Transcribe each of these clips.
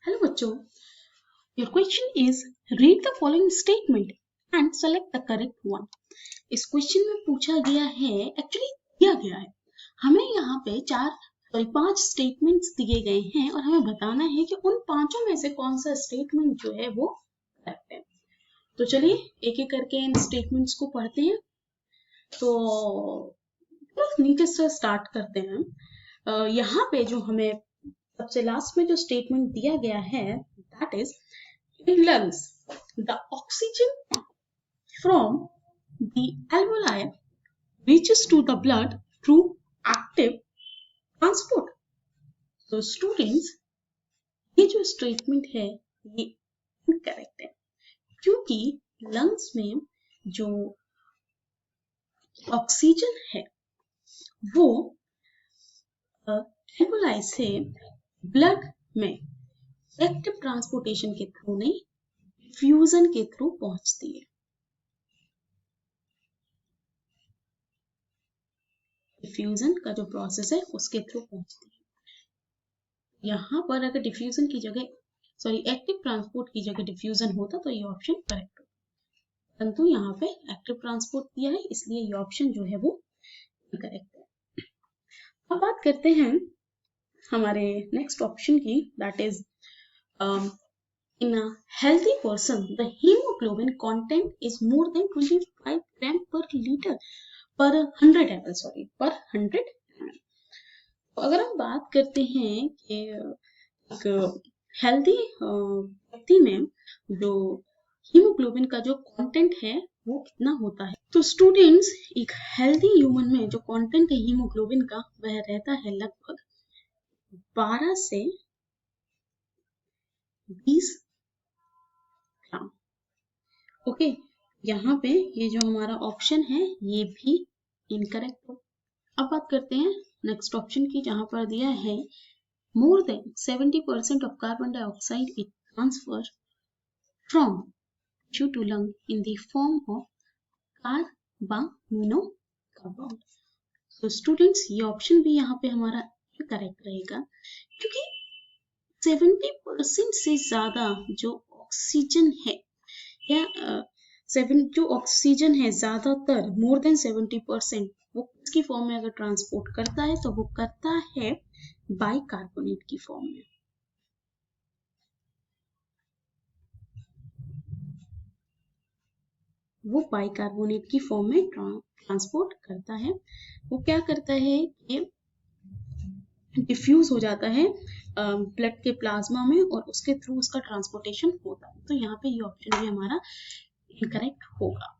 Hello बच्चों, your question is read the following statement and select the correct one. इस question में पूछा गया है, एक्चुअली दिया गया है, हमें यहाँ पे 5 स्टेटमेंट्स दिए गए हैं और हमें बताना है कि उन पांचों में से कौन सा स्टेटमेंट जो है वो करेक्ट है। तो चलिए एक एक करके इन स्टेटमेंट्स को पढ़ते हैं। तो नीचे से स्टार्ट करते हैं। यहाँ पे जो हमें सबसे लास्ट में जो स्टेटमेंट दिया गया है, that is in lungs the oxygen from the alveoli reaches to the blood through active transport. So students, ये जो स्टेटमेंट है ये इनकरेक्ट है, क्योंकि लंग्स में जो ऑक्सीजन है वो एल्वोलाई से ब्लड में एक्टिव ट्रांसपोर्टेशन के थ्रू नहीं, फ्यूजन के थ्रू पहुंचती है। डिफ्यूजन का जो प्रोसेस है उसके थ्रू पहुंचती है। यहाँ पर अगर डिफ्यूजन की जगह एक्टिव ट्रांसपोर्ट की जगह डिफ्यूजन होता तो ये ऑप्शन करेक्ट होता, परंतु यहाँ पे एक्टिव ट्रांसपोर्ट दिया है, इसलिए ये ऑप्शन जो है वो इनकरेक्ट है। अब बात करते हैं हमारे नेक्स्ट ऑप्शन की, that is in a healthy person the hemoglobin content is more than 25 gram per liter per 100 ml per 100 ml। अगर हम बात करते हैं कि एक हेल्दी व्यक्ति में जो हीमोग्लोबिन का जो कंटेंट है वो कितना होता है, तो स्टूडेंट्स एक हेल्दी ह्यूमन में जो कंटेंट है हीमोग्लोबिन का वह रहता है लगभग 12 से 20 ग्राम। ओके, यहाँ पे ये जो हमारा ऑप्शन है ये भी इनकरेक्ट हो। अब बात करते हैं नेक्स्ट ऑप्शन की, जहां पर दिया है more than 70% of carbon dioxide is transferred from tissue to lung in the form of carbamino compound. तो स्टूडेंट्स ये ऑप्शन भी यहाँ पे हमारा करेक्ट रहेगा, क्योंकि 70% से ज्यादा जो ऑक्सीजन है या जो ऑक्सीजन है ज्यादातर मोर देन 70% वो किसकी फॉर्म में अगर ट्रांसपोर्ट करता है तो वो करता है बाइकार्बोनेट की फॉर्म में। वो बाइकार्बोनेट की फॉर्म में ट्रांसपोर्ट करता है। वो क्या करता है कि डिफ्यूज हो जाता है ब्लड के प्लाज्मा में और उसके थ्रू उसका ट्रांसपोर्टेशन होता है। तो यहाँ पे ये ऑप्शन भी हमारा इनकरेक्ट होगा।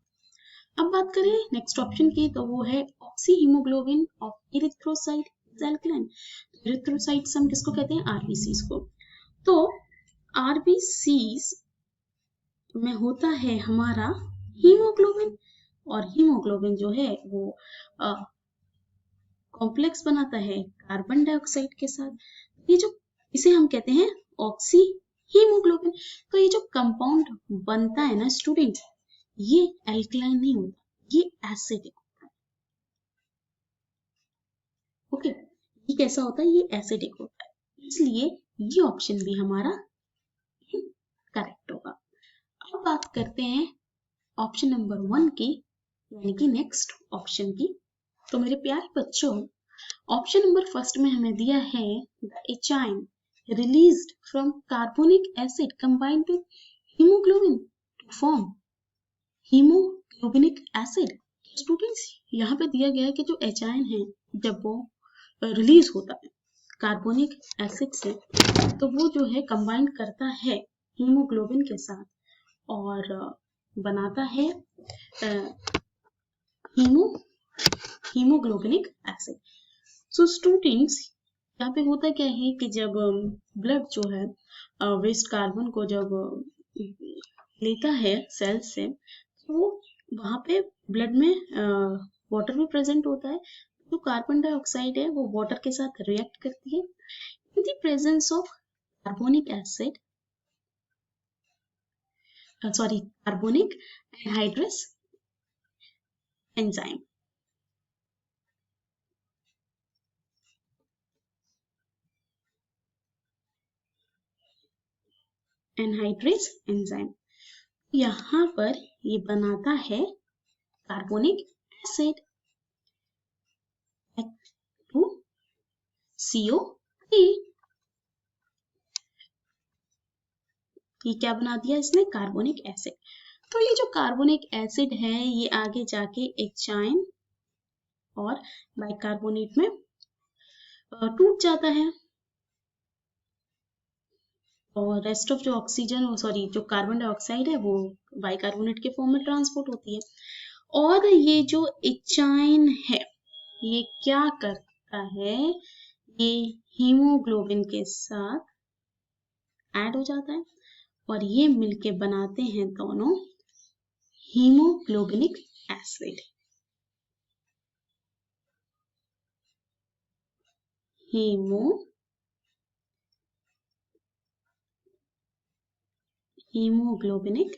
अब बात करें नेक्स्ट ऑप्शन की, तो वो है oxy haemoglobin of erythrocyte is alkaline. Erythrocytes हम किसको कहते हैं? आरबीसीज को। तो आरबीसीज में होता है हमारा हीमोग्लोबिन, और हीमोग्लोबिन जो है वो कॉम्प्लेक्स बनाता है कार्बन डाइऑक्साइड के साथ। ये जो इसे हम कहते हैं ऑक्सी हीमोग्लोबिन। तो ये जो कंपाउंड बनता है ना स्टूडेंट, ये एल्कलाइन नहीं होता, ये एसिडिक होता है। ओके, ये कैसा होता है? ये एसिडिक होता है, इसलिए ये ऑप्शन भी हमारा करेक्ट होगा। अब बात करते हैं ऑप्शन नंबर 1 की, यानी कि नेक्स्ट ऑप्शन की। तो मेरे प्यारे बच्चों, ऑप्शन नंबर फर्स्ट में हमें दिया है द एचाइन released from carbonic acid combined with haemoglobin to form haemoglobinic acid. Students यहाँ पे दिया गया है कि जो एचाइन है जब वो रिलीज होता है कार्बोनिक एसिड से, तो वो जो है कंबाइन करता है हीमोग्लोबिन के साथ और बनाता है हीमोग्लोबिनिक एसिड। सो स्टूडेंट्स, यहाँ पे होता क्या है कि जब ब्लड जो है वेस्ट कार्बन को जब लेता है सेल से, तो वहां पे ब्लड में वाटर भी प्रेजेंट होता है। जो कार्बन डाइऑक्साइड है वो वाटर के साथ रिएक्ट करती है in the presence of carbonic acid, carbonic anhydrous enzyme. Anhydrase enzyme. यहाँ पर ये बनाता है कार्बोनिक एसिड H2CO3। ये क्या बना दिया इसने? Carbonic acid. तो ये जो कार्बोनिक एसिड है ये आगे जाके एचाइन और बाइकार्बोनेट में टूट जाता है और रेस्ट ऑफ जो ऑक्सीजन जो कार्बन डाइऑक्साइड है वो बाइकार्बोनेट के फॉर्म में ट्रांसपोर्ट होती है। और ये जो एचाइन है ये क्या करता है? ये हीमोग्लोबिन के साथ ऐड हो जाता है और ये मिलके बनाते हैं दोनों haemoglobinic acid. Haemoglobinic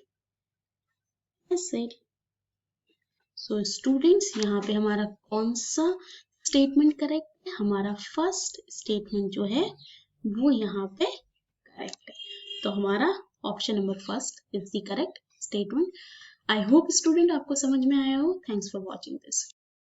acid. So students यहाँ पे हमारा कौन सा स्टेटमेंट करेक्ट है? हमारा फर्स्ट स्टेटमेंट जो है वो यहाँ पे करेक्ट है। तो हमारा option number first is the correct statement. I hope student आपको समझ में आया हो। Thanks for watching this.